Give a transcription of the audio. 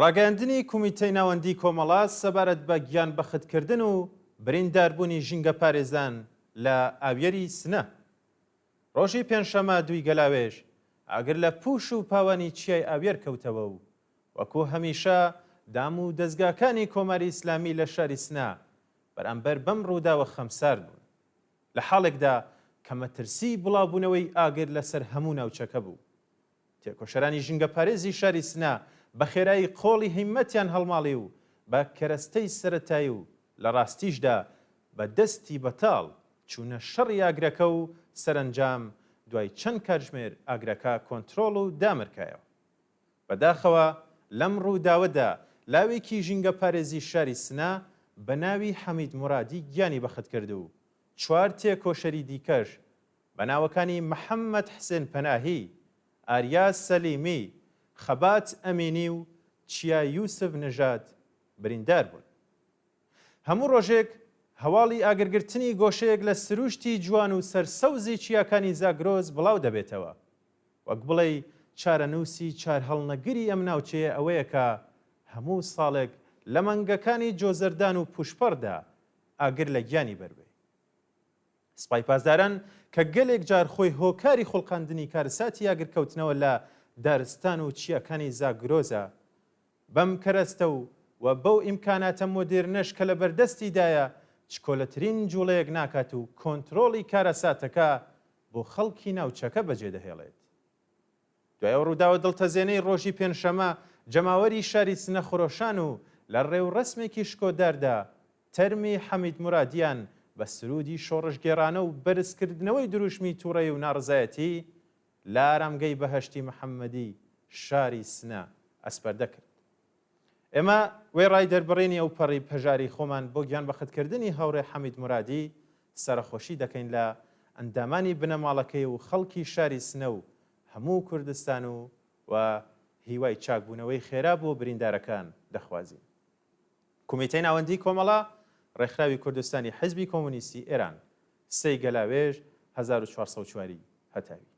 ڕاگەاندنی کومیتەی ناوەندی کۆمەڵا سەبارەت بە گیان بەختکردن و برینداربوونی ژینگە پارێزان لە ئاویەری سنە. ڕۆژی پێنجشەمە دوی گەلاوێژ ئاگر لە پوش و پاوانی چیای ئاوێر کەوتەوە و وەکو هەمیشە دام و دەستگاکانی کۆماری ئیسلامی لە شاری سنە بەرامبەر بەم ڕووداوە خەمسار بوون لە حاڵێکدا کە مەترسی بڵاوبوونەوەی ئاگر لەسەر هەموو ناوچەکە بوو. تێکۆشەرانی ژینگە پارێزی شاری سنە بە خێرایی قۆڵی هیممەتیان هەڵماڵی و بە کەرەستەی سەرەتایی و لە ڕاستیشدا بە دەستی بەتاڵ چوونە شەڕی ئاگرەکە و سەرنجام دوای چەند کاتژمێر ئاگرەکە کۆنتترۆڵ و دامرکایەوە. بەداخەوە لەم ڕووداوەدا لاوێکی ژینگە پارێزی شاری سنە بە ناوی حەمید مورادی گیانی بەخت کرد و چوار تێکۆشەری دیکەش بە ناوەکانی محەممەد حسێن پەناهی، ئاریا سەلیمی، خەبات ئەمینی و چیا یوسف نژاد بریندار بوون. هەموو ڕۆژێک هەواڵی ئاگرگرتنی گۆشەیەک لە سروشتی جوان و سەرسەوزی چیاکانی زاگرۆز بڵاو دەبێتەوە. وەک بڵێ چارەنووسی چار هەڵنەگری ئەم ناوچەیە ئەوەیە کە هەموو ساڵێک لە مەنگەکانی جۆزەردان و پوشپەردا ئاگر لە گیانی بەروێ. سپای پاسداران کە گەلێک جار خۆی هۆکاری خوڵقاندنی کارەساتی ئاگرکەوتنەوە لە دارستان و چیاکانی زاگرۆزە بەم کەرەستە و بەو ئیمکاناتە مۆدێرنەش کە لە بەردەستیدایە چکۆلەترین جوڵەیەک ناکات و کۆنتترۆڵی کارەساتەکە بۆ خەڵکی ناوچەکە بەجێدەهێڵێت. دوای ڕووداوە دڵتەزێنەی ڕۆژی پێنجشەمە جەماوەری شاری سنە خۆرۆشان و لە ڕێوڕەسمێکی شکۆداردا تەرمی حەمید مورادیان بە سرودی شۆڕشگێڕانە و بەرزکردنەوەی دروشمی تووڕێی و ناڕزایەتی لە ئارامگەی بەهەشتی محەممەدی شاری سنە ئەسپەردە کرد. ئێمە وێ ڕای دەربڕینی ئەو پەڕی پەژاری خۆمان بۆ گیان بەختکردنی هاوڕێ حەمید مورادی سەرخۆشی دەکەین لە ئەندامانی بنەماڵەکەی و خەڵکی شاری سنە و هەموو کوردستان و هیوای چاکبوونەوەی خێرا بۆ بریندارەکان دەخوازین. کومیتەی ناوەندی کۆمەڵا ڕێکخراوی کوردستانی حیزبی کۆمونیستی ئێران 3 گەلاوێژ 1404 هەتاوی.